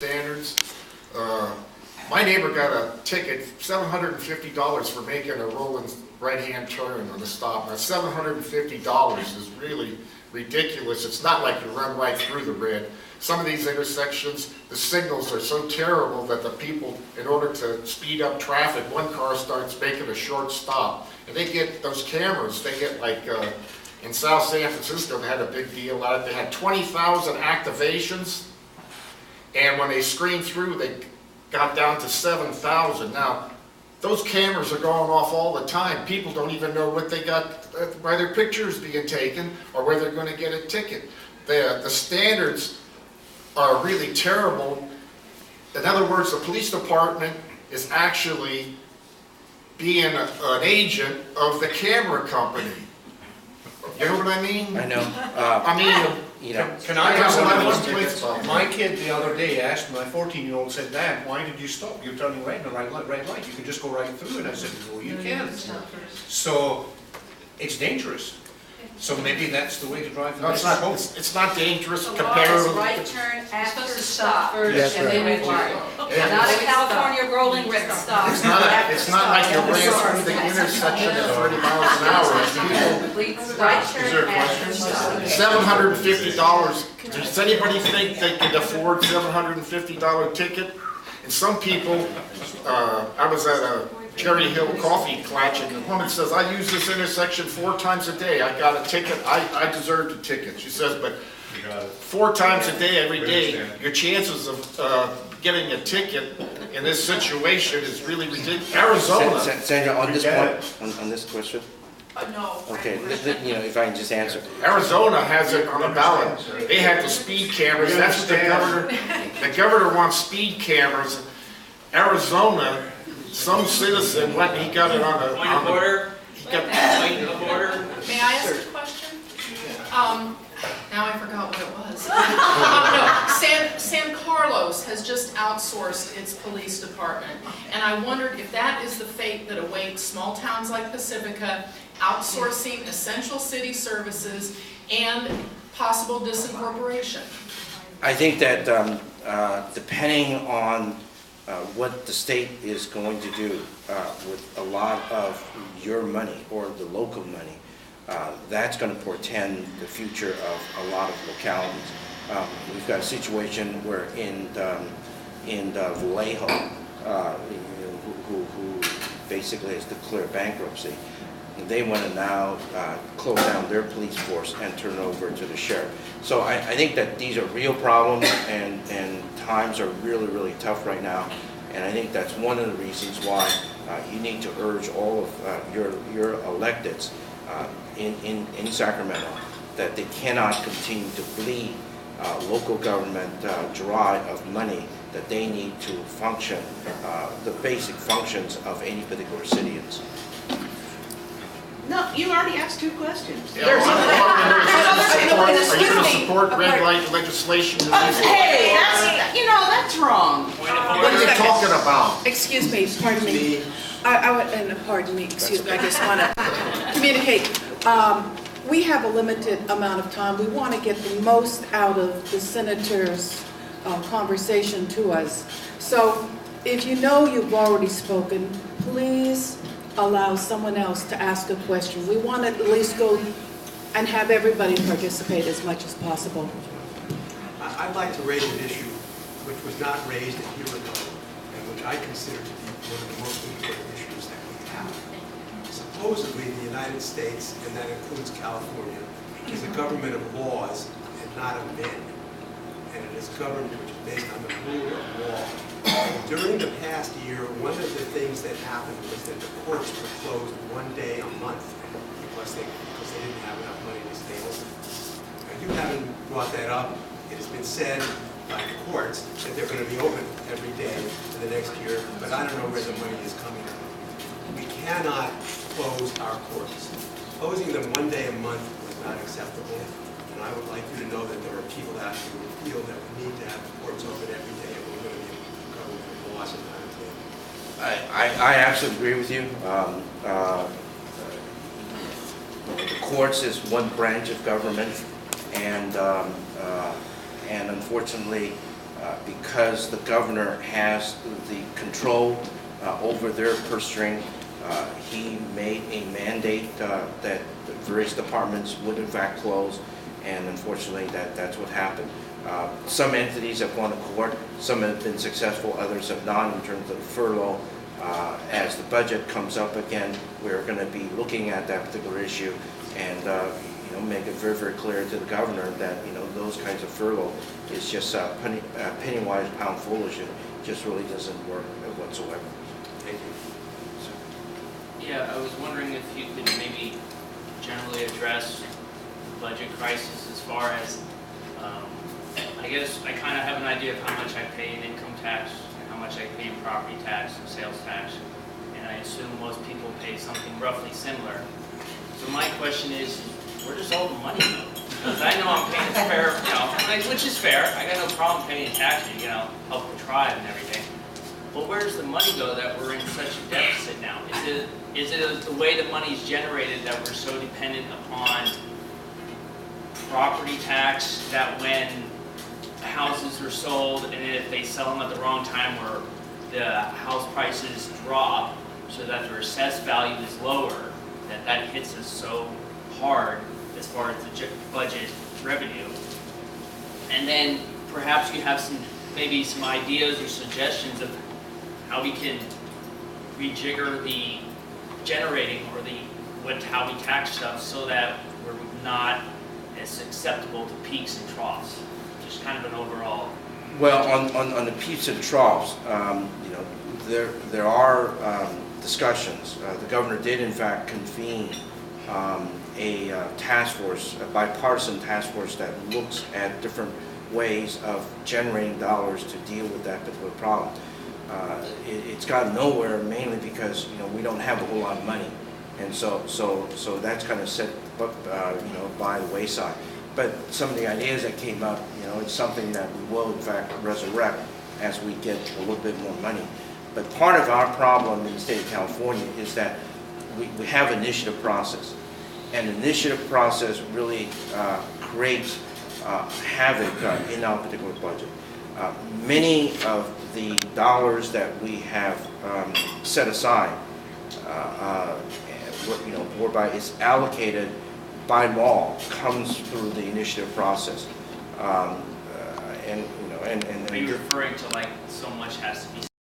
standards. My neighbor got a ticket, $750 for making a rolling right-hand turn on the stop. Now, $750 is really ridiculous. It's not like you run right through the red. Some of these intersections, the signals are so terrible that the people, in order to speed up traffic, one car starts making a short stop. And they get those cameras, they get like, in South San Francisco, they had a big deal out of it. They had 20,000 activations. And when they screened through, they got down to 7,000. Now, those cameras are going off all the time. People don't even know what they got by their pictures being taken or where they're going to get a ticket. The standards are really terrible. In other words, the police department is actually being an agent of the camera company. You know what I mean? I know. I mean, You know, Can I ask tickets one? on My kid the other day asked, my 14-year-old said, "Dad, why did you stop? You're turning red in a red light. You can just go right through." And I said, "No, you can't." So it's dangerous. So maybe that's the way to drive. no, it's not dangerous The law compared is to... right turn after Supposed to stop, stop first Yes, and then right. red light. Yeah. Not a California rolling red stop. It's not like you ran through the intersection at 30 miles an hour. Right turn after stop. $750. Does anybody think they could afford $750 ticket? And some people, I was at a Cherry Hill coffee clutch, and the woman says, "I use this intersection 4 times a day. I got a ticket. I deserved a ticket." She says, "But 4 times a day, every day, your chances of getting a ticket in this situation is really ridiculous." Arizona. Sandra, on this point, on this question, No. okay, you know, if I can just answer. Arizona has it on the ballot. They have the speed cameras. That's what the governor wants, speed cameras. Arizona, some citizen went, he got it on the border. He got May I ask a question? Now I forgot what it was. No, San Carlos has just outsourced its police department, and I wondered if that is the fate that awaits small towns like Pacifica, outsourcing essential city services and possible disincorporation. I think that depending on what the state is going to do with a lot of your money or the local money, that's going to portend the future of a lot of localities. We've got a situation where in Vallejo, who basically has declared bankruptcy, they want to now close down their police force and turn it over to the sheriff. So I think that these are real problems, and times are really, really tough right now. And I think that's one of the reasons why you need to urge all of your electeds in Sacramento that they cannot continue to bleed local government dry of money that they need to function, the basic functions of any particular city. No, you already asked 2 questions. Are you going to Excuse me. support red light legislation? Hey, that's wrong. What are you talking about? Excuse me, pardon me. Pardon me, excuse me, I just want to communicate. We have a limited amount of time. We want to get the most out of the senator's conversation to us. So if you know you've already spoken, please allow someone else to ask a question. We want to at least go and have everybody participate as much as possible. I'd like to raise an issue which was not raised a year ago and which I consider to be one of the most important issues that we have. Supposedly, the United States, and that includes California, is a government of laws and not of men. And it is a government which is based on the rule of law. During the past year, one of the things that happened was that the courts were closed 1 day a month because they didn't have enough money to stay open. Now, you haven't brought that up. It has been said by the courts that they're going to be open every day for the next year, but I don't know where the money is coming from. We cannot close our courts. Closing them 1 day a month was not acceptable, and I would like you to know that there are people out here who feel that we need to have the courts open every day if we're going to be government of laws and not of men. I absolutely agree with you. The courts is one branch of government, and unfortunately, because the governor has the control over their purse string, he made a mandate that various departments would in fact close, and unfortunately that's what happened. Some entities have gone to court, some have been successful, others have not in terms of furlough. As the budget comes up again, we're going to be looking at that particular issue and make it very, very clear to the governor that those kinds of furlough is just penny wise, pound foolish. It just really doesn't work whatsoever. Thank you. Yeah, I was wondering if you could maybe generally address the budget crisis as far as, I guess I kind of have an idea of how much I pay in income tax and how much I pay in property tax and sales tax, and I assume most people pay something roughly similar. So my question is, where does all the money go? Because I know I'm paying fair, which is fair. I got no problem paying taxes, help the tribe and everything. But where does the money go that we're in such a deficit now? Is it the way the money's generated that we're so dependent upon property tax that when houses are sold and if they sell them at the wrong time where the house prices drop so that their assessed value is lower, that hits us so hard as far as the budget revenue? And then perhaps you have maybe some ideas or suggestions of how we can rejigger the generating or how we tax stuff so that we're not as acceptable to peaks and troughs. Just kind of an overall. Well, on the peaks and troughs, there are discussions. The governor did in fact convene a task force, a bipartisan task force that looks at different ways of generating dollars to deal with that particular problem. It's gotten nowhere mainly because we don't have a whole lot of money, and so that's kind of set by the wayside. But some of the ideas that came up, it's something that we will in fact resurrect as we get a little bit more money. But part of our problem in the state of California is that we have an initiative process, and the initiative process really creates havoc in our particular budget. Many of the dollars that we have set aside, whereby it's allocated by law, comes through the initiative process, Are you referring to so much has to be